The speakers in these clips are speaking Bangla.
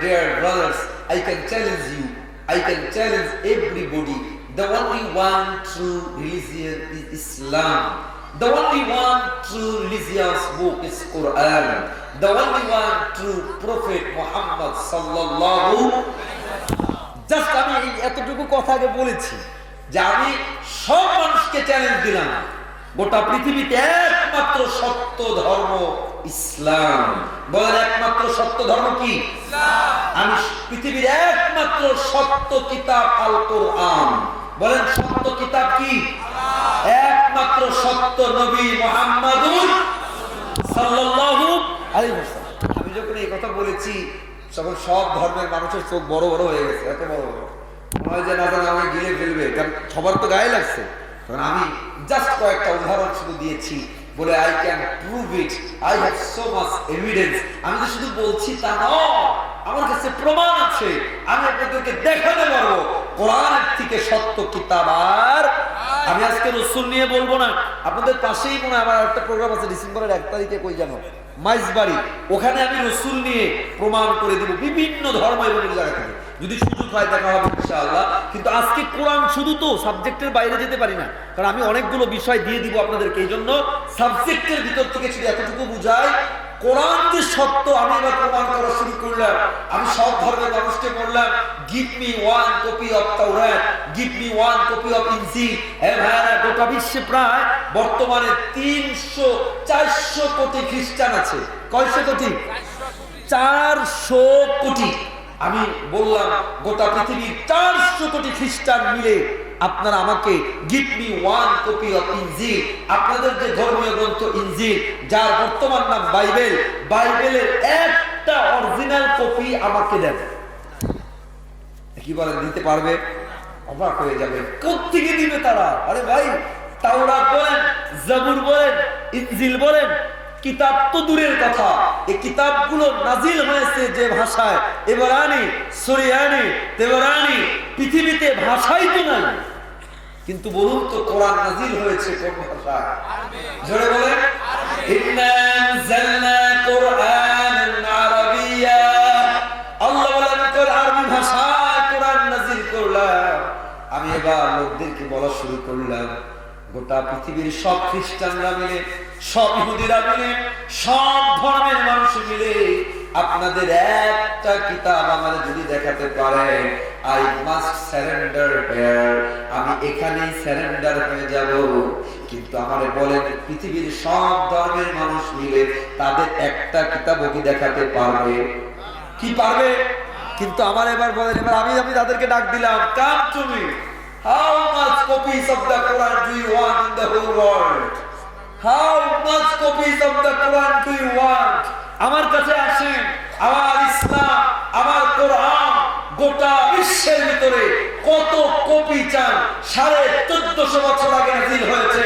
Dear brothers, I can challenge you, I can challenge everybody. The only one true religion is Islam. The only one true religious book is Quran. The only one true prophet Muhammad sallallahu. Just আমি এতটুকু কথা আগে বলেছি যে আমি সব মানুষকে চ্যালেঞ্জ দিলাম, গোটা পৃথিবীতে একমাত্র সত্য ধর্ম ইসলাম। বলেন একমাত্র সত্য ধর্ম কি? আমি পৃথিবীর একমাত্র সত্য কিতাব আল কোরআন। বলেন সত্য কিতাব কি? একমাত্র সত্য নবী মুহাম্মাদুর সাল্লাল্লাহু আলাইহি ওয়াসাল্লাম। আমি যখন এই কথা বলেছি তখন সব ধর্মের মানুষের চোখ বড় বড় হয়ে গেছে, এত বড় বড়, মনে হয় যে না জানা আমাকে গিলে ফেলবে, কারণ সবার তো গায়ে লাগছে। কারণ আমি জাস্ট কয়েকটা উদাহরণ শুধু দিয়েছি বলে I can prove it, I have so much evidence. আমি তো শুধু বলছি তা নয়, আমার কাছে প্রমাণ আছে, আমি আপনাদেরকে দেখাতে পারবো কোরআনের থেকে সত্য কিতাব। আর আমি আজকে রসুল নিয়ে বলবো না, আপনাদের পাশেই মনে হয় আমার একটা প্রোগ্রাম আছে ডিসেম্বরের 1 তারিখে, কই জানো, মাইজবাড়ি, ওখানে আমি রসুল নিয়ে প্রমাণ করে দিব বিভিন্ন ধর্ম এবং জায়গা থেকে। যদি সুযোগ হয় দেখা হবে ইনশাআল্লাহ। কিন্তু আজকে কোরআন শুধু তো সাবজেক্টের বাইরে যেতে পারি না, কারণ আমি অনেকগুলো বিষয় দিয়ে দিব আপনাদেরকে। এই জন্য সাবজেক্টের ভিতর থেকে শুধু এতটুকু বুঝাই, কোরআন যে সত্য আমি এবার প্রমাণ করা শুরু করলাম। আমি সব ধর্মের মানুষকে বললাম, give me one copy of তাওরাত, give me one copy of ইনজিল। ভাইরা, গোটা বিশ্বে প্রায় বর্তমানে 300-400 কোটি খ্রিস্টান আছে। কয়শো কোটি? 400 কোটি। আমি বললাম গোটা পৃথিবীর 400 কোটি খ্রিস্টান মিলে আপনারা আমাকে give me one copy of ইনজিল, আপনাদের যে ধর্মীয় গ্রন্থ ইনজিল, যার বর্তমান নাম বাইবেল, বাইবেলের একটা অরিজিনাল কপি আমাকে দেন। কি বলেন, দিতে পারবে? অবাক হয়ে যাবে, কোত্থেকে দিবে তারা? আরে ভাই, তাওরাত বলেন, জাবুর বলেন, ইনজিল বলেন, কিতাব তো দূরের কথা, এই কিতাবগুলো নাজিল হয়েছে যে ভাষায়, এবারানি, সুরিয়ানি, তেবারানি, পৃথিবীতে ভাষাই তো নাই। কিন্তু বলুন তো কোরআন নাজিল হয়েছে কোন ভাষায়? জোরে বলেন, ইন্না আনজালনা কুরআনান আরাবিয়্যা। আল্লাহ বলেন আরবি ভাষায় কোরআন নাজিল করলাম। আমি এবার লোকদেরকে বলা শুরু করলাম, গোটা পৃথিবীর সব খ্রিস্টানরা মিলে, সব ইহুদিরা মিলে, সব ধর্মের মানুষ মিলে আপনাদের একটা কিতাব আমার যদি দেখাতে পারে, আই মাস্ট সারেন্ডার হিয়ার, আমি এখানেই সারেন্ডার হয়ে যাব। কিন্তু আমারে বলেন, পৃথিবীর সব ধর্মের মানুষ মিলে তাদের একটা কিতাবও কি দেখাতে পারবে? কি পারবে? কিন্তু আমার এবার বলেন, এবার আমি তাদেরকে ডাক দিলাম, come to me, how much copies of the Quran do you want in the whole world? How much copies of the Quran do you want? আমার কাছে আসেন, আমার ইসলাম, আমার কোরআন গোটা বিশ্বের ভিতরে কত কপি চান? 1450 বছর আগে নাযিল হয়েছে।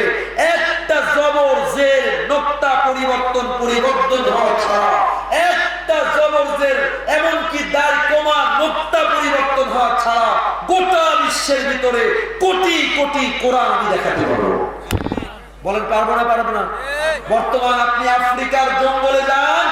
একটা জবর জের নোক্তা পরিবর্তন হওয়া ছাড়া, একটা জবর জের এমনকি দাল কমা নোক্তা পরিবর্তন হওয়া ছাড়া গোটা বিশ্বের ভিতরে কোটি কোটি কোরআন আমি দেখাতে পারবো। বলেন পারবো না? পারবো না? বর্তমান আপনি আফ্রিকার জঙ্গলে যান,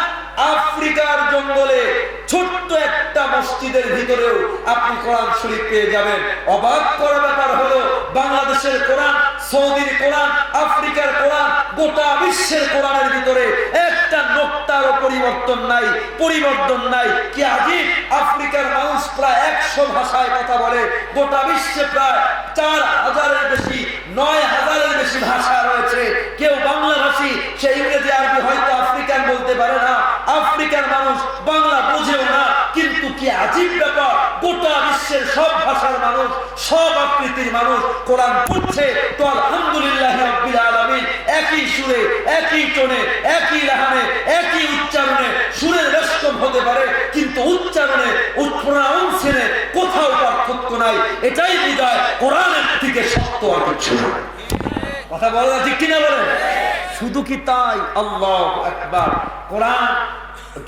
আফ্রিকার জঙ্গলে ছোট্ট একটা মসজিদের ভিতরেও আপনি কোরআন শরীফ পেয়ে যাবেন। অবাক করার ব্যাপার হলো, বাংলাদেশের কোরআন, সৌদির কোরআন, আফ্রিকার কোরআন, গোটা বিশ্বের কোরআনের ভিতরে একটা নোক্তারও পরিবর্তন নাই। কি আজীব! আফ্রিকার মানুষ প্রায় 100 ভাষায় কথা বলে, গোটা বিশ্বে প্রায় 4000-এর বেশি, 9000-এর বেশি ভাষা রয়েছে। কেউ বাংলা ভাষী, সে ইংরেজি আরবি হয়তো আফ্রিকান বলতে পারে না, আফ্রিকার মানুষ বাংলা বুঝেও না। কিন্তু কি আজীব ব্যাপার, গোটা বিশ্বের সব ভাষার মানুষ, সব আকৃতির মানুষ কোরআন পড়ছে। তো আলহামদুলিল্লাহ রাব্বিল আলামিন, একই সুরে, একই টোনে, একই লাহানে, একই উচ্চারণে, সুরের বেষ্টন হতে পারে কিন্তু উচ্চারণে, প্রনাউন্সিয়েশনে কোথাও পার্থক্য নাই। এটাই বোঝায় কোরআনের থেকে সত্য আর কিছু না। কথা বলে না, ঠিক কিনা বলেন? শুধু কি তাই? আল্লাহু আকবার। কোরআন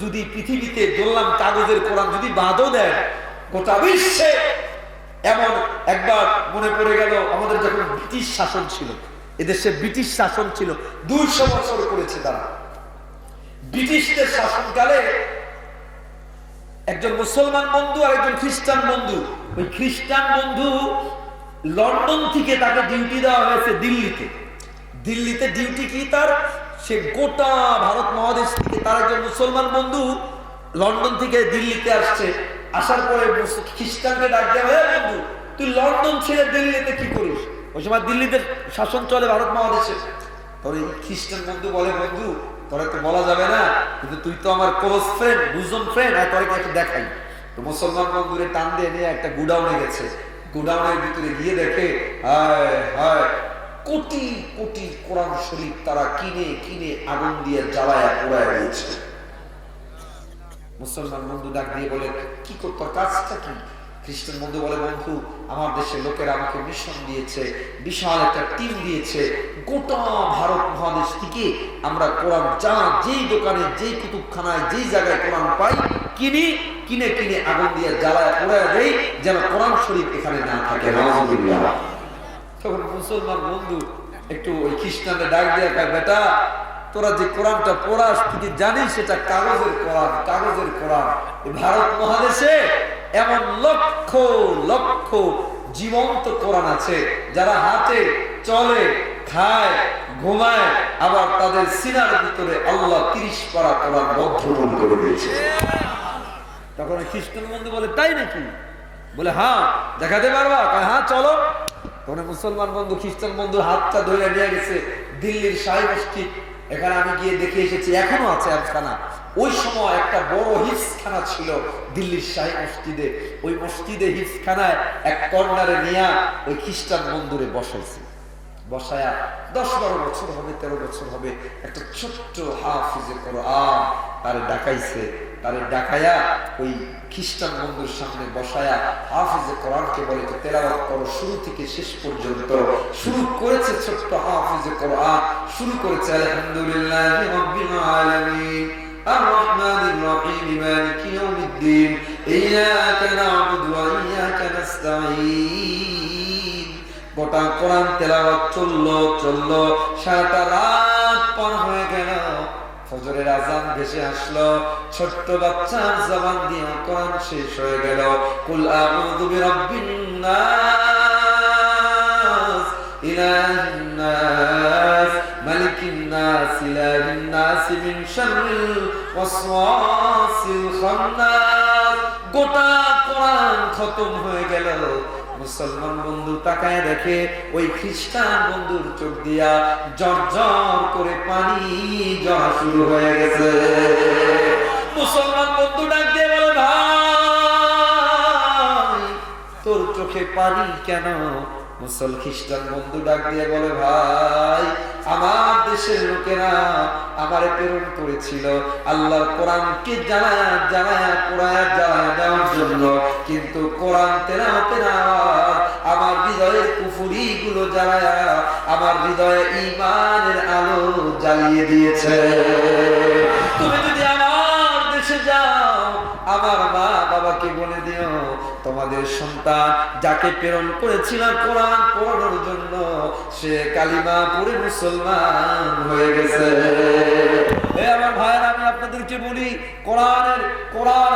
যদি পৃথিবীতে ধরলাম কাগজের কোরআন যদি বাদও দেয়, গোটা বিশ্বে এমন একবার মনে পড়ে গেল, আমাদের যখন ব্রিটিশ শাসন ছিল, এদেশে ব্রিটিশ শাসন ছিল, 200 বছর করেছে তারা। ব্রিটিশদের শাসনকালে একজন মুসলমান বন্ধু আর একজন খ্রিস্টান বন্ধু। ওই খ্রিস্টান বন্ধু লন্ডন থেকে তাকে ডিউটি দেওয়া হয়েছে দিল্লিতে। দিল্লিতে ডিউটি কি তার, সে গোটা ভারত মহাদেশ থেকে, তার একজন মুসলমান বন্ধু লন্ডন থেকে দিল্লিতে আসছে। আসার পরে খ্রিস্টানকে ডাক দেওয়া হয়, বন্ধু তুই লন্ডন ছেড়ে দিল্লিতে কি করিস? ওই সময় দিল্লিতে শাসন চলে ভারত মহাদেশে। তোর এই খ্রিস্টান বন্ধু বলে, বন্ধু তোরা তো বলা যাবে না, কিন্তু তুই তো আমার ক্লোজ ফ্রেন্ড, বুঝন ফ্রেন্ড, আর তোকে একটু দেখাই। তো মুসলমান বন্ধুরে টান দিয়ে নিয়ে একটা গুডাউনে গেছে। গুডাউনের ভিতরে গিয়ে দেখে হায় হায় কোটি কোটি কোরআন শরীফ তারা কিনে কিনে আগুন দিয়ে জ্বালায়া পোড়ায় দিয়েছে। মুসলমান বন্ধু ডাক দিয়ে বলে, কি করতো, কাজটা কি? খ্রিস্টান বন্ধু বলে, বন্ধু আমার দেশের লোকেরা আমাকে মিশন দিয়েছে, বিশাল একটা টিম দিয়েছে, গোটা ভারত মহাদেশ থেকে আমরা কোরআন যা যেই দোকানে যেই কুতুবখানায় যেই জায়গায় কোরআন পাই কিনে কিনে আগুন দিয়ে জ্বালায় পোড়ায় দেই, যেন কোরআন শরীফ এখানে না থাকে। তখন মুসলমান বন্ধু একটু ওই খ্রিস্টানদের ডাক দিয়ে, বেটা তোরা যে কোরআনটা পড়াস তুই কি জানিস সেটা কাগজের কোরআন, কাগজের কোরআন। ভারত মহাদেশে এমন লক্ষ লক্ষ জীবন্ত কোরআন আছে, যারা হাঁটে চলে খায় ঘুমায়, আবার তাদের সিনার ভিতরে আল্লাহ 30 পারা কোরআন বদ্ধমূল করে দিয়েছে। তখন খ্রিস্টান বন্ধু বলে, তাই নাকি? বলে হ্যাঁ, দেখাতে পারবা? হ্যাঁ চলো। তখন মুসলমান বন্ধু খ্রিস্টান বন্ধুর হাতটা ধরে নিয়ে গেছে দিল্লির শাহী মসজিদ। এখানে আমি গিয়ে দেখে এসেছি, এখনো আছে হাফখানা। ওই সময় একটা বড় হিফজখানা ছিল দিল্লির শাহী মসজিদে। ওই মসজিদে হিফজখানায় এক কর্নারে নিয়ে ওই খ্রিস্টান বন্ধুরে বসাইছে। বসায়া 10-12 বছর হবে, 13 বছর হবে, একটা ছোট্ট হাফিজে কোরআন তারে ডাকাইছে। তারে ডাকায়া ওই খ্রিস্টান বন্ধুর সামনে বসায়া হাফিজে কোরআনকে বলে, তো তেলাওয়াত করো শুরু থেকে শেষ পর্যন্ত। শুরু করেছে ছোট্ট হাফিজে কোরআন, শুরু করেছে আলহামদুলিল্লাহি রাব্বিল আলামিন আর-রাহমানির রহিম মালিকি ইয়াউমিদ্দিন ইয়্যাকা না'বুদু ওয়া ইয়্যাকা নাস্তাঈন। গোটা কোরআন তেলাওয়াত চললো, সারাটা রাত পার হয়ে গেল। ফজরের আযান ভেসে আসলো, ছোট্ট বাচ্চার জবান দিয়ে কোরআন শেষ হয়ে গেল। কুল আউযু বিরাব্বিন নাস ইলাহিন নাস মালিকিন নাস ইলাহিন নাস মিন শাররিল ওয়াসওয়াসিল খান্নাস। গোটা কোরআন খতম হয়ে গেল। মুসলমান বন্ধু তাকায় দেখে ওই খ্রিস্টান বন্ধুর চোখ দিয়া ঝরঝর করে পানি ঝরা শুরু হয়ে গেছে। মুসলমান বন্ধু ডাক দিয়ে বলে, ভাই তোর চোখে পানি কেন? খ্রিস্টান বন্ধু ডাক দিয়ে বলে, ভাই আমার দেশের লোকেরা আমারে প্রেরণ করেছিল আল্লাহর কোরআনকে জানায়া পড়ায়া দেওয়ার জন্য, কিন্তু কোরআন তেলাওয়াতের আওয়াজ আমার হৃদয়ের কুফরি গুলো জ্বালায়া আমার হৃদয়ে ঈমানের আলো জ্বালিয়ে দিয়েছে। তুমি যদি আমার দেশে যাও, আমার মা বাবাকে বলে দিও তোমাদের সন্তান যাকে প্রেরণ করেছিল কোরআন পড়ানোর জন্য, সে কালিমা পড়ে মুসলমান হয়ে গেছে। আমার ভাইয়েরা, আমি আপনাদেরকে বলি, কোরআন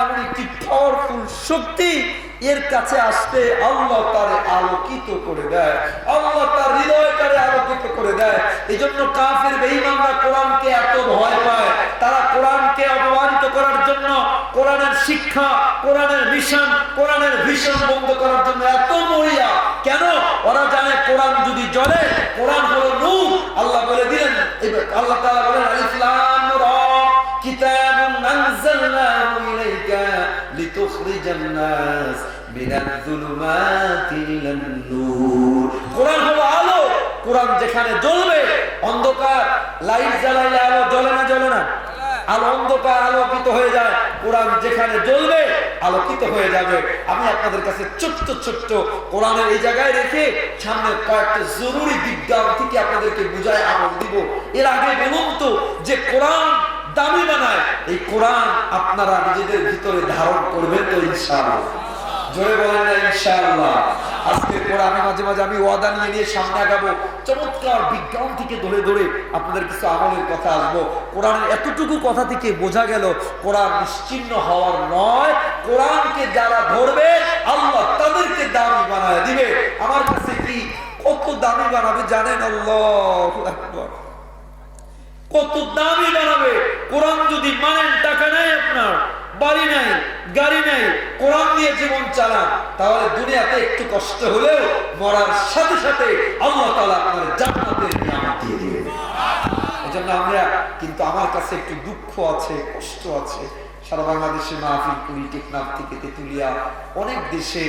এমন একটি পাওয়ারফুল শক্তি, এর কাছে আসতে আল্লাহ তারে আলোকিত করে দেয়, আল্লাহ তার হৃদয়টারে আলোকিত করে দেয়। এই জন্য কাফের বেঈমানরা কোরআনকে এত ভয় পায়। তারা কোরআনকে অপমানিত করার জন্য, কোরআনের শিক্ষা, কোরআনের মিশন, কোরআনের ভীষণ বন্ধ করার জন্য এত মরিয়া কেন? ওরা জানে কোরআন যদি জ্বলে, কোরআন হলো নূর। আল্লাহ বলে দিলেন, আল্লাহ তাআলা বলেন, আলিফ লাম রা কিতাবুন আনজালনাহু ইলাইকা লিতুখরিজান নাস মিনাল যুলুমাতি ইলান নূর। কোরআন হলো আলো। কোরআন যেখানে জ্বলবে, অন্ধকার লাইট জ্বালাইলে আলো জ্বলে না? আলো অন্ধকার আলোকিত হয়ে যায়। কোরআন যেখানে জ্বলবে আলোকিত হয়ে যাবে। আমি আপনাদের কাছে ছোট্ট কোরআনের এই জায়গায় রেখে সামনে কয়েকটা জরুরি বিজ্ঞান থেকে আপনাদেরকে বুঝায় আমল দিব। এর আগে বলুন তো, যে কোরআন দামি বানায়, এই কোরআন আপনারা নিজেদের ভিতরে ধারণ করবেন তো ইনশাআল্লাহ? জোরে বলেন না ইনশাআল্লাহ। আজকে কোরআনে মাঝে মাঝে আমি ওয়াদা নিয়ে নিয়ে সামনে আগাবো, চমৎকার বিজ্ঞান থেকে ধরে ধরে আপনাদের কিছু আমলের কথা আসবো। কোরআনের এতটুকু কথা থেকে বোঝা গেল কোরআন নিশ্চিহ্ন হওয়ার নয়, কোরআনকে যারা ধরবে আল্লাহ তাদেরকে দামি বানায় দিবে। আমার কাছে কি কত দামি বানাবে জানেন? আল্লাহু আকবার, কত দামি বানাবে। কোরআন যদি মানেন, টাকা নাই আপনার, বাড়ি নাই, গাড়ি নাই, কোরআন দিয়ে জীবন চালান, তাহলে দুনিয়াতে একটু কষ্ট হলেও মরার সাথে সাথে আল্লাহ তাআলা আপনার জান্নাতের নিয়ামত দিয়ে দিবেন। এজন্য আমরা কিন্তু, আমার কাছে একটু দুঃখ আছে, কষ্ট আছে। সারা বাংলাদেশে মাহফিল করি, টেকনাফ থেকে তেতুলিয়া, অনেক দেশে,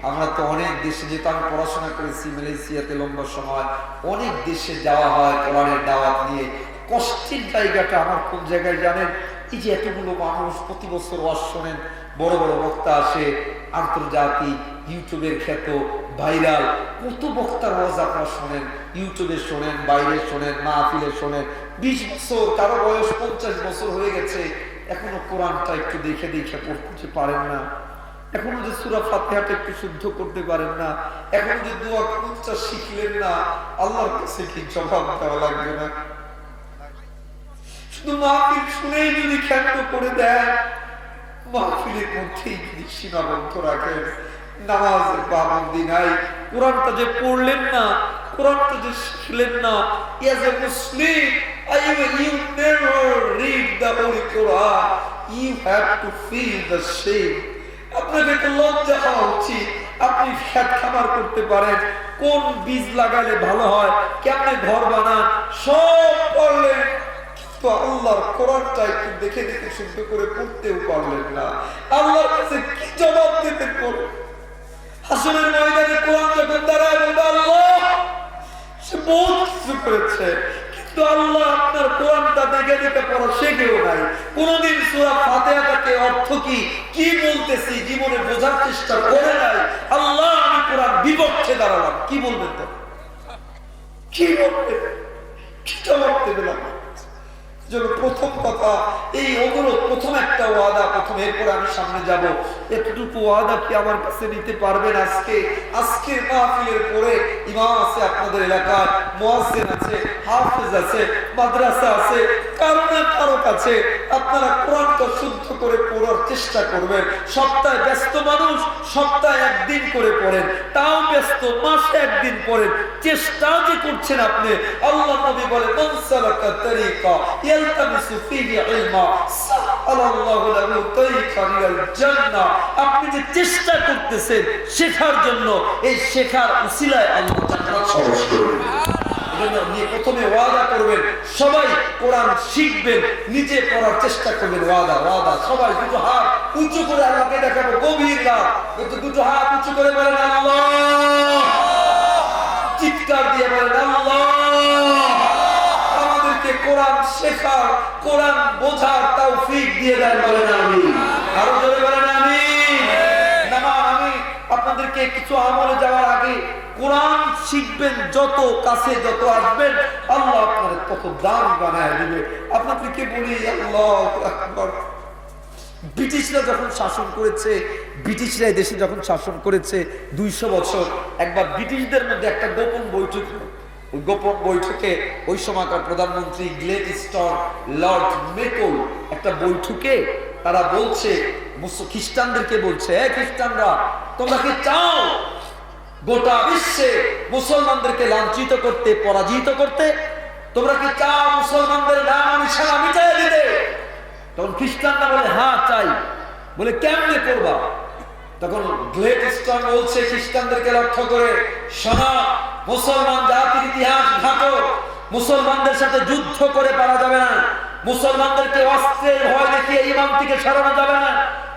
আমরা তো অনেক দেশে, যেহেতু আমি পড়াশোনা করেছি মালয়েশিয়াতে লম্বা সময়, অনেক দেশে যাওয়া হয় কোরআনের দাওয়াত নিয়ে। কষ্টের জায়গাটা আমার কোন জায়গায় জানেন? এই যে এতগুলো মানুষ প্রতি বছর ওয়াজ শোনেন, বড় বড় বক্তা আসে, আন্তর্জাতিক ইউটিউবের খ্যাত ভাইরাল কত বক্তার ওয়াজ আপনারা শোনেন, ইউটিউবে শোনেন, বাইরে শোনেন, মাহফিলে শোনেন। 20 বছর, কারো বয়স 50 বছর হয়ে গেছে, এখনো কোরআনটা একটু দেখে দেখে পড়তে পারেন না, এখনো যে সূরা ফাতিহাটা একটু শুদ্ধ করতে পারেন না, এখনো যে দোয়া কুচ্চা শিখলেন না, আল্লাহর কাছে কি জবাব দেওয়া লাগবে না? শুধু মাহফিল শুনেই যদি ক্ষান্ত করে দেন, মাহফিলের মধ্যেই যদি সীমাবদ্ধ রাখেন, নামাজের পাবন্দি নাই, কোরআনটা যে পড়লেন না, কোরআনটা যে শিখলেন না, as a Muslim, you never read the Holy Quran, you have to feel the shame. আপনাকে তো লজ্জা হওয়া উচিত। আপনি খেত খামার করতে পারেন, কোন বীজ লাগালে ভালো হয়, কেমনে ঘর বানান, সব পড়লেন, তো আল্লাহর কোরআনটা একটু দেখে দেখে শুদ্ধ করে পড়তেও পারলেন না। আল্লাহর কাছে কি জবাব দিতে পারো? হাসরের ময়দানে কোরআন যখন দাঁড়ায় বলবে আল্লাহ, সে বহুত কিছু করেছে, কিন্তু আল্লাহ আপনার কোরআনটা দেখে দেখে পড়া শেখেও নাই, কোনদিন সূরা ফাতিহাটাকে অর্থ কি কি বলতেছি জীবনে বোঝার চেষ্টা করে নাই। আল্লাহ, আমি কোরআন বিপক্ষে দাঁড়ালাম, কি বলবেন? তো কি বলবেন? কি জবাব দেবেন? প্রথম কথা, এই অনুরোধ, প্রথম একটা ওয়াদা, প্রথম, এরপরে আমি সামনে যাব। এতটুকু ওয়াদা কি আমার কাছে নিতে পারবেন? আজকের মাহফিলের পরে ইমাম আছে আপনাদের এলাকায়, মুয়াজ্জিন আছে, হাফেজ আছে, মাদ্রাসা আছে, কারো না কারো কাছে আপনারা কোরআনটা শুদ্ধ করে পড়ার চেষ্টা করবেন। সপ্তাহে ব্যস্ত মানুষ, সপ্তাহে একদিন করে পড়েন, তাও ব্যস্ত, মাসে একদিন পড়েন, চেষ্টা যে করছেন আপনি। আল্লাহ নবী বলে, মান সালাকা তারিকা ইয়ালতামিসু ফীহি ইলমা সাআলাল্লাহু লাহু তারিকান ইলাল জান্নাহ। আপনি যে চেষ্টা করতেছেন শেখার জন্য, এই শেখার উসিলায় আল্লাহ জান্নাত সহজ করবেন। প্রথমে ওয়াদা করবেন, সবাই কোরআন শিখবেন, নিজে পড়ার চেষ্টা করবেন। ওয়াদা, ওয়াদা। সবাই দুটো হাত উঁচু করে আল্লাহকে দেখাবো, গভীর রাত, দুটো হাত উঁচু করে বলেন আল্লাহ, চিৎকার দিয়ে বলেন আল্লাহ, আমাদেরকে কোরআন শেখার, কোরআন বোঝার তৌফিক দিয়ে দেন, বলেন আমিন। আরো জোরে বলেন আমিন। না, আমি আপনাদেরকে কিছু আমলে যাওয়ার আগে, কোরআন শিখবেন, যত কাছে যত আসবেন আল্লাহ আপনার তত দাম বানায় দিবে। আপনাদেরকে বলি, আল্লাহু আকবার, ব্রিটিশরা যখন শাসন করেছে, ব্রিটিশরা দেশে যখন শাসন করেছে 200 বছর, একবার ব্রিটিশদের মধ্যে একটা গোপন বৈঠক, ওই গোপন বৈঠকে ওই সময়কার প্রধানমন্ত্রী গ্লেডস্টোন, লর্ড মেকল একটা বৈঠকে তারা বলছে, খ্রিস্টানদেরকে বলছে, খ্রিস্টানরা, তোমরা কি চাও গোটা বিশ্বে মুসলমানদেরকে লাঞ্ছিত করতে, পরাজিত করতে? তোমরা কি চাও মুসলমানদের নাম নিশানা মিটাইয়ে দিতে? তখন খ্রিস্টানরা বলে, হ্যাঁ চাই। বলে, কেমনে করবা? তখন গ্লেডস্টোন বলছে খ্রিস্টানদেরকে লক্ষ্য করে, শোনো, মুসলমান জাতির ইতিহাস ঘাটো, মুসলমানদের সাথে যুদ্ধ করে পারা যাবে না, মুসলমানদেরকে অস্ত্রের ভয় দেখিয়ে ইমাম থেকে সরানো যাবে না,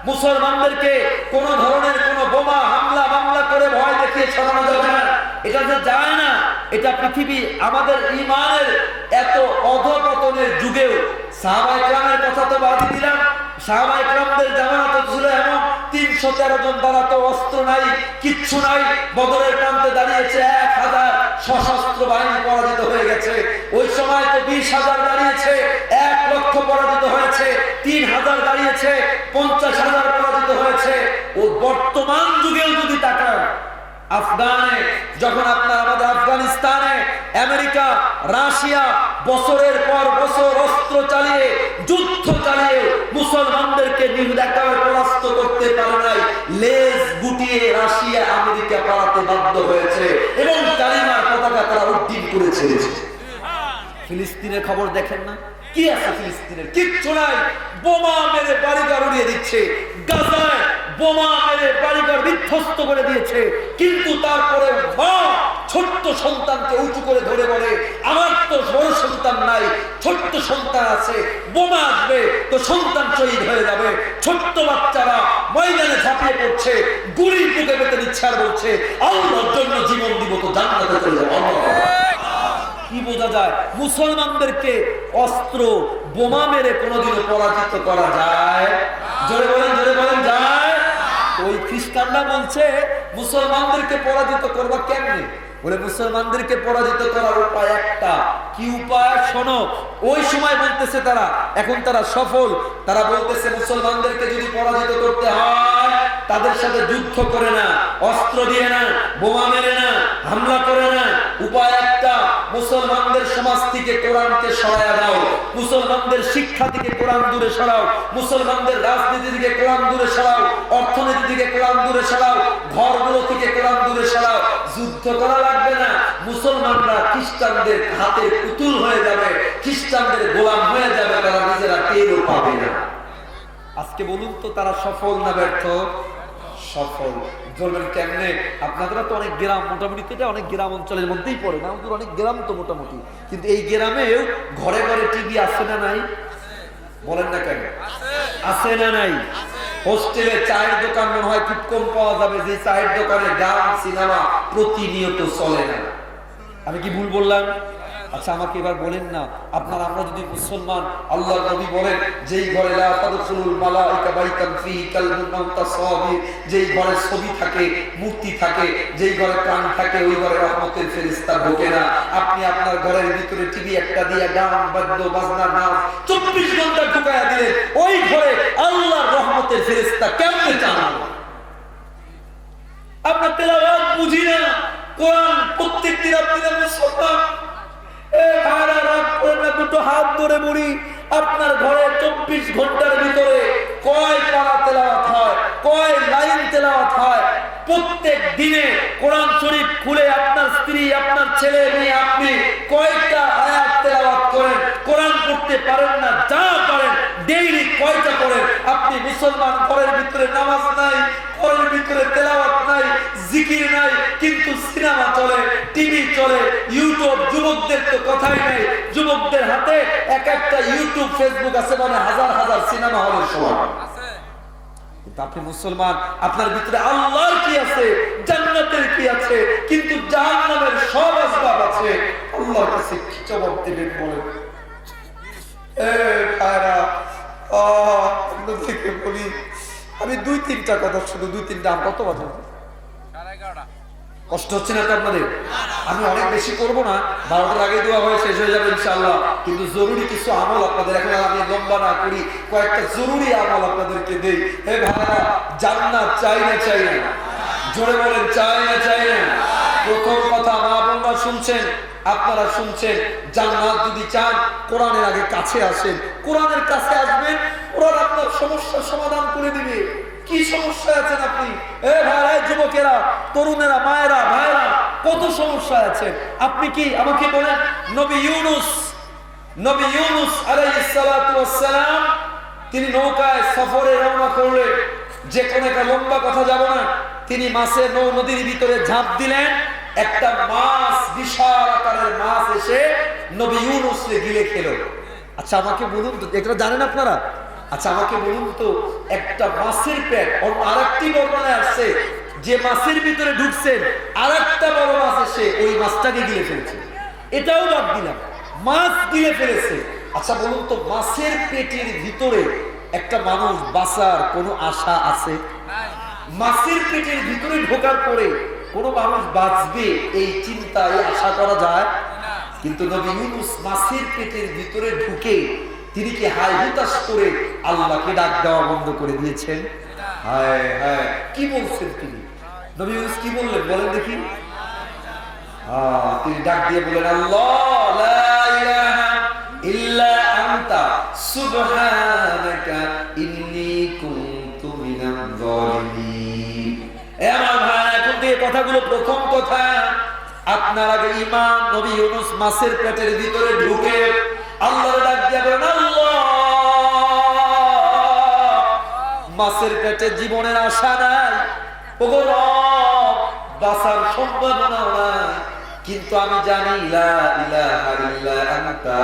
মুসলমানদেরকে কোন ধরনের কোন বোমা হামলা মামলা করে ভয় দেখিয়ে সরানো যাবে না। এটা যে যায় না, এটা পৃথিবী, আমাদের ইমানের এত অধপতনের যুগেও, সাহাবায়ে কেরামের কথা তো বাদ দিলাম, সাহাবায়ে কেরামদের জামানা তো ছিল এমন, 313 জন দ্বারা তো অস্ত্র নাই, কিচ্ছু নাই, বদরের প্রান্তে দাঁড়িয়েছে 1000 সশস্ত্র বাহিনী পরাজিত হয়ে গেছে। ওই সময় তো 20,000 দাঁড়িয়েছে, 1 লক্ষ পরাজিত হয়েছে, 3000 দাঁড়িয়েছে, 50,000 পরাজিত হয়েছে। ও বর্তমান যুগে আফগানে যখন আপনার আমাদের আফগানিস্তানে আমেরিকা রাশিয়া বছরের পর বছর অস্ত্র চালিয়ে যুদ্ধ চালিয়ে মুসলমানদেরকে একেবারে পরাস্ত করতে পারে নাই, লেজ গুটিয়ে রাশিয়া আমেরিকা পালাতে বাধ্য হয়েছে এবং কালিমার পতাকা তারা উড্ডীন করে ছেড়েছে। ফিলিস্তিনের খবর দেখেন না, কি আছে ফিলিস্তিনের? কিচ্ছু নাই, বোমা মেরে বাড়িঘর উড়িয়ে দিচ্ছে। গাজায় বোমা মেরে বাড়িঘর বিধ্বস্ত করে দিয়েছে, কিন্তু তারপরে মা ছোট্ট সন্তানকে উঁচু করে ধরে বলে আমার তো বড় সন্তান নাই, ছোট্ট সন্তান আছে, বোমা আসবে তো সন্তান শহীদ হয়ে যাবে। ছোট্ট বাচ্চারা ময়দানে ঝাঁপিয়ে পড়ছে, গুলি বুকে পেতে নিচ্ছে আর বলছে আল্লাহর জন্য জীবন দিব তো জান্নাতে চলে যাবো। কি বোঝা যায়? মুসলমানদেরকে অস্ত্র বোমা মেরে কোনোদিনও পরাজিত করা যায়? জোরে বলেন যায়? ওই খ্রিস্টানরা বলছে মুসলমানদেরকে পরাজিত করবা কেমনে? বলে মুসলমানদেরকে পরাজিত করার উপায় একটা। কি উপায়? শোনো। ওই সময় বলতেছে তারা, এখন তারা সফল, তারা বলতেছে মুসলমানদেরকে যদি পরাজিত করতে হয় তাদের সাথে যুদ্ধ করে না, অস্ত্র দিয়ে না, বোমা মেরে না, হামলা করে না, উপায় একটা, মুসলমানদের সমাজ থেকে কোরআনকে সরায়া দাও, মুসলমানদের শিক্ষা থেকে কোরআন দূরে সরাও, মুসলমানদের রাজনীতি থেকে কোরআন দূরে সরাও, অর্থনীতি থেকে কোরআন দূরে সরাও, ঘরগুলো থেকে কোরআন দূরে সরাও। যুদ্ধ করা লাগবে না, মুসলমানরা খ্রিস্টানদের হাতের পুতুল হয়ে যাবে, খ্রিস্টানদের গোলাম হয়ে যাবে, তারা নিজেরা টেরও পাবে না। আজকে বলুন তো তারা সফল না ব্যর্থ? সফল। বলবেন কেমনে? আপনারা তো অনেক গ্রাম, মোটামুটি তো অনেক গ্রাম অঞ্চলের মধ্যেই পড়ে না, আমাদের অনেক গ্রাম তো মোটামুটি, কিন্তু এই গ্রামেও ঘরে ঘরে টিভি আছে না নাই? বলেন না কেন? আছে না নাই? হোস্টেলে চায়ের দোকান মনে হয় খুব কম পাওয়া যাবে যে চায়ের দোকানে গান সিনেমা প্রতিনিয়ত চলে না। আমি কি ভুল বললাম? আচ্ছা আমাকে এবার বলেন না, আপনারা আমরা যদি মুসলমান, আল্লাহর নবী বলেন যেই ঘরে লা তাদখুলুল মালাইকা বাইতান ফিহি কালবুন মুতাসাবির, যেই ঘরে ছবি থাকে, মূর্তি থাকে, যেই ঘরে প্রাণ থাকে, ওই ঘরে রহমতের ফেরেশতা ঢোকে না। আপনি আপনার ঘরের ভিতরে টিভি একটা দিয়ে গান বাদ্য বাজনা নাচ 24 ঘন্টা ঢুকায়া দিলে ওই ঘরে আল্লাহর রহমতের ফেরেশতা কেমনে চালান? আমরা তেলাওয়াত বুঝি না, কোরআন প্রত্যেক দিন আপনারা মুসলমান দুটো হাত ধরে বলি, আপনার ঘরে 24 ঘন্টার ভিতরে কয় পারা তেলাওয়াত হয়, কয় লাইন তেলাওয়াত হয়? প্রত্যেক দিনে কোরআন শরীফ খুলে আপনার স্ত্রী, আপনার ছেলে মেয়ে, আপনি কয়টা আয়াত তেলাওয়াত করেন? কোরআন পড়তে পারেন না, যা পারেন ডেইলি কয়টা করেন? আপনি মুসলমান, ঘরের ভিতরে নামাজ নাই, ঘরের ভিতরে তেলাওয়াত নাই, জিকির নাই, কিন্তু সিনেমা চলে, টিভি চলে, ইউটিউব। যুবকদের তো কথাই নেই, যুবকদের হাতে এক একটা ইউটিউব ফেসবুক আছে, মানে হাজার হাজার সিনেমা হলের সময়। আপনি মুসলমান, আপনার ভিতরে আল্লাহর কি আছে, জান্নাতের কি আছে, কিন্তু জাহান্নামের সব আসবাব আছে। আল্লাহর কাছে কি জবাব দেবেন বলেন? বলি আমি 2-3টা কথা, শুধু 2-3টা। কত বাজে? কষ্ট হচ্ছে না তো আপনাদের? আমি অনেক বেশি করবো না, 12টার আগে দোয়া হয়ে শেষ হয়ে যাবে ইনশাআল্লাহ। কিন্তু জরুরি কিছু আমল আপনাদের, এখন আমি লম্বা না করি, কয়েকটা জরুরি আমল আপনাদেরকে দেই। হে ভাইরা, জান্নাত চাই না? চাই না? জোরে বলেন, চাই না? চাই না? প্রথম কথা, মা বোনরা শুনছেন, আপনারা শুনছেন, জান্নাত যদি চান কোরআনের আগে কাছে আসেন, কোরআনের কাছে আসবেন, কোরআন আপনার সমস্যার সমাধান করে দিবে। কি সমস্যা আছেন আপনি? ভাই, যুবকেরা, তরুণেরা, মায়েরা, ভাইরা, কত সমস্যা আছে আপনি কি আমাকে বলেন? নবী ইউনূস আলাইহিস সালাতু ওয়াস সালাম তিনি নৌকায় সফরে রওনা করলেন। যে কোনো একটা লম্বা কথা যাব না, তিনি মাছের নদীর ভিতরে ঝাঁপ দিলেন, একটা মাছ, বিশাল আকারের মাছ এসে নবী ইউনূসকে গিলে খেলো। আচ্ছা আমাকে বলুন তো, এটা জানেন আপনারা? আচ্ছা আমাকে বলুন তো, একটা মাছের পেট, আরেকটি বর্ণনায় আসছে যে মাছের ভিতরে ঢুকছেন, আরেকটা বড় মাছ এসে ওই মাছটাকে গিলে ফেলছে। এটাও বাদ দিলাম, মাছ গিলে ফেলেছে। আচ্ছা বলুন তো, মাছের পেটের ভিতরে একটা মানুষ বাঁচার কোনো আশা আছে? মাছের পেটের ভিতরে ঢোকার পরে কোনো মানুষ বাঁচবে এই চিন্তা, এই আশা করা যায়? কিন্তু নবী ইউনূস মাছের পেটের ভিতরে ঢুকে তিনি কি হায় হুতাশ করে আল্লাহকে ডাক দেওয়া বন্ধ করে দিয়েছেন? হায় হায়, কি বলছেন তিনি? নবী ইউনূস কি বললেন বলেন দেখি? তিনি ডাক দিয়ে বলেন, আল্লাহ লা ইলাহা ইল্লা আনতা সুবহানাকা ইন্নী কুনতু মিনাজ জালিমিন। আমার ভাই, এখন থেকে কথাগুলো, প্রথম কথা, আপনার আগে ঈমান নবী ইউনূস মাছের পেটের ভিতরে ঢুকে আল্লাহর ডাক দিয়ে বলেন, আল্লাহ, মাছের পেটে জীবনের আশা নাই, ওগো রব, বাঁচার সম্ভাবনা নাই, কিন্তু আমি জানি লা ইলাহা ইল্লা আনতা,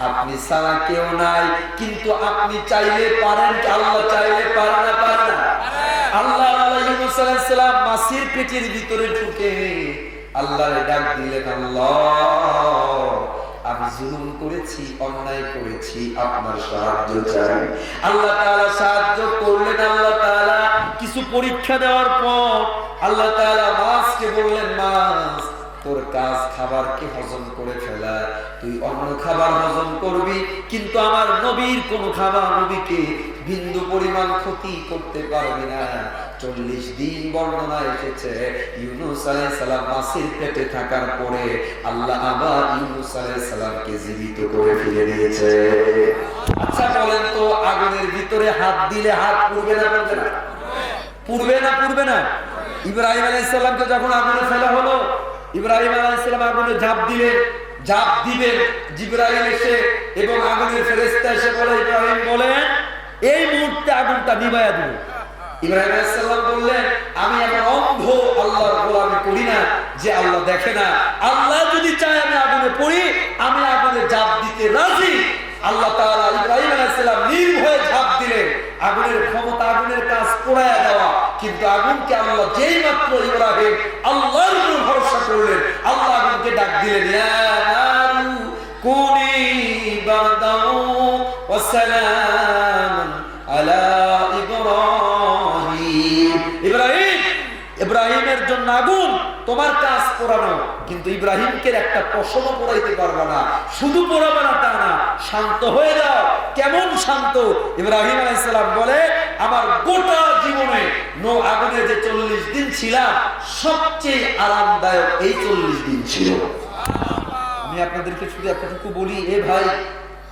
আপনি ছাড়া কেউ নাই, কিন্তু আপনি চাইলে পারেন। আল্লাহ চাইলে পারে না? পারে না? আল্লাহ ইউনূস আলাইহিস সালাম মাছের পেটের ভিতরে ঢুকে আল্লাহর ডাক দিলেন, আল্লাহ, আমি জুলুম করেছি, অন্যায় করেছি, আপনার সাহায্য চাই। আল্লাহ তাআলা সাহায্য করলেন। আল্লাহ তাআলা কিছু পরীক্ষা দেওয়ার পর আল্লাহ তাআলা মাছকে বললেন, মাছ, তোর কাজ খাবারকে হজম করে ফেলা, তুই অন্য খাবার হজম করবি, কিন্তু আমার নবীর কোন খাবার নবীকে বিন্দু পরিমাণ ক্ষতি করতে পারবি না। 40 দিন বর্ণনা এসেছে ইউনূস আলাইহিস সালাম মাছের পেটে থাকার পরে আল্লাহ আবার ইউনূস আলাইহিস সালামকে জীবিত করে ফিরে দিয়েছে। আচ্ছা বলেন তো, আগুনের ভিতরে হাত দিলে হাত পুড়বে না? পুড়বে না? পুড়বে না? পুড়বে না? ইব্রাহিম আলাইহিস সালামকে যখন আগুনে ফেলা হলো, ইব্রাহিম আলাইহিস সালাম আগুনে ঝাঁপ দিলেন, ঝাঁপ দিবেন, জিবরাইল এসে এবং আগুনের ফেরেশতা এসে বলে, ইব্রাহিম বলেন, এই মুহূর্তে আগুনটা নিভাইয়া দিন। ইব্রাহিম আলাইহিস সালাম বললেন, আমি এমন অন্ধ আল্লাহর গোলামি করি না যে আল্লাহ দেখে না। আল্লাহ যদি চায় আমি আগুনে পড়ি, আমি আগুনে ঝাঁপ দিতে রাজি। আল্লাহ তাআলা ইব্রাহিম আলাইহিস সালাম নির্ভয়ে ঝাঁপ দিলেন। আগুনের ক্ষমতা, আগুনের কাজ পোড়ায়া দেওয়া, কিন্তু আগুনকে আল্লাহ যেই মাত্র ইব্রাহিম আল্লাহর উপর ভরসা করলেন, আল্লাহ আগুনকে ডাক দিলেন, ইয়া নারু কুনি বারদান ওয়া সালামান আলা ইব্রাহিম। ইব্রাহিম, ইব্রাহিমের জন্য আগুন, তোমার কাজ পোড়ানো, কিন্তু ইব্রাহিমকে একটা পশমও পোড়াইতে পারবে না। শুধু পোড়াবে না তা না, শান্ত হয়ে যাও। কেমন শান্ত? ইব্রাহিম আলাইহিস সালাম বলে, আমার গোটা জীবনে আগুনে যে 40 দিন ছিলাম, সবচেয়ে আরামদায়ক এই 40 দিন ছিল। আমি আপনাদেরকে শুধু এতটুকু বলি, এ ভাই,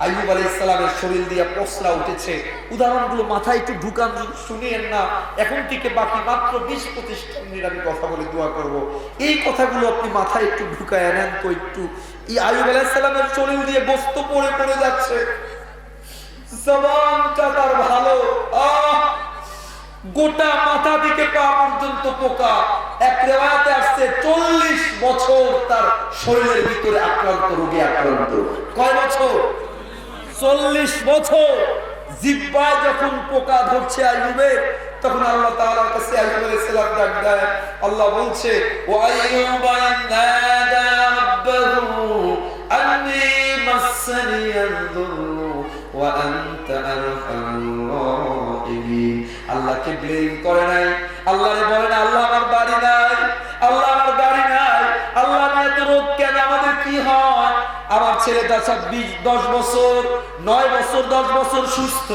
আইয়ুব আলাইহিস সালামের শরীর দিয়ে পসরা উঠেছে। উদাহরণগুলো মাথায় একটু ঢুকান, শুনিয়েন না। এখন থেকে বাকি মাত্র 20-25 মিনিট আমি কথা বলে দোয়া করব। এই কথাগুলো আপনি মাথায় একটু ঢুকায় নেন তো একটু। এই আইয়ুব আলাইহিস সালামের শরীর দিয়ে গোশত পড়ে পড়ে যাচ্ছে, জবানটা তার ভালো, গোটা মাথা থেকে পা পর্যন্ত পোকা। এক রিওয়ায়াতে আসছে 40 বছর তার শরীরের ভিতরে আক্রান্ত, রোগে আক্রান্ত। কয় বছর? 40 বছর। জিহ্বায় যখন পোকা ধরছে আইয়ুবের, তখন আল্লাহ তাআলার কাছে আইয়ুব আলাইহিস সালাম ডাক দেয়। আল্লাহ বলছে, ওয়া আইয়ুবা নাদা রাব্বাহু আন্নী মাসসানিয়াদ দুররু ওয়া আনতা আরহামুর রাহিমিন। আল্লাহকে ব্লেম করে নাই, আল্লাহরে বলে না, আল্লাহ আমার বাড়ি নাই, আল্লাহ আমার গাড়ি নাই, আল্লাহ এত রোগ কেন, আমাদের কি হয়? আমার ছেলেটা 10 বছর 9 বছর 10 বছর সুস্থ,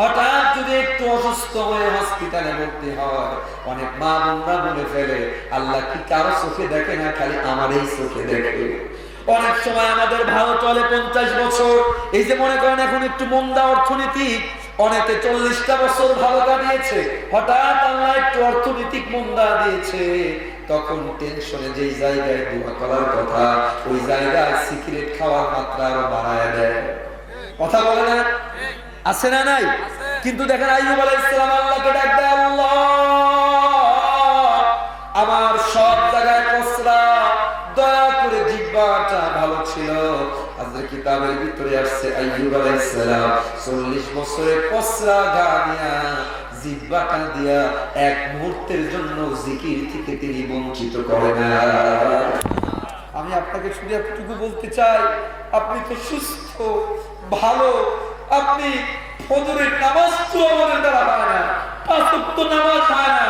হঠাৎ যদি একটু অসুস্থ হয়ে হসপিটালে ভর্তি হয়, অনেক মা বোনরা বলে ফেলে, আল্লাহ কি কারো চোখে দেখে না, খালি আমার এই চোখে দেখে। অনেক সময় আমাদের ভালো চলে 50 বছর, এই যে মনে করেন এখন একটু মন্দা অর্থনীতি, অনেকে 40টা বছর ভালো কাটিয়েছে, হঠাৎ আল্লাহ একটু অর্থনৈতিক মন্দা দিয়েছে, তখন টেনশনে যেই জায়গায় দোয়া করার কথা, ওই জায়গায় সিগারেট খাওয়ার মাত্রা আরো বাড়ায় দেয়। কথা বলে না? আছে না নাই? কিন্তু দেখেন আইয়ুব আলাইহিস সালাম আল্লাহকে ডাক দেয়, আল্লাহ আমার সব জায়গায় কসরা, দয়া করে জিহ্বাটা ভালো ছিল। আজকের কিতাবের ভিতরে আসছে আইয়ুব আলাইহিস সালাম 40 বছরের কসরা গানিয়া জিহ্বাটা দিয়া এক মুহূর্তের জন্য জিকির থেকে তিনি বঞ্চিত করে না। আমি আপনাকে শুধু এতটুকু বলতে চাই, আপনি তো সুস্থ, ভালো, আপনি ফজরের নামাজ তো আমাদের দ্বারা হয় না, 5 ওয়াক্ত নামাজ হয় না।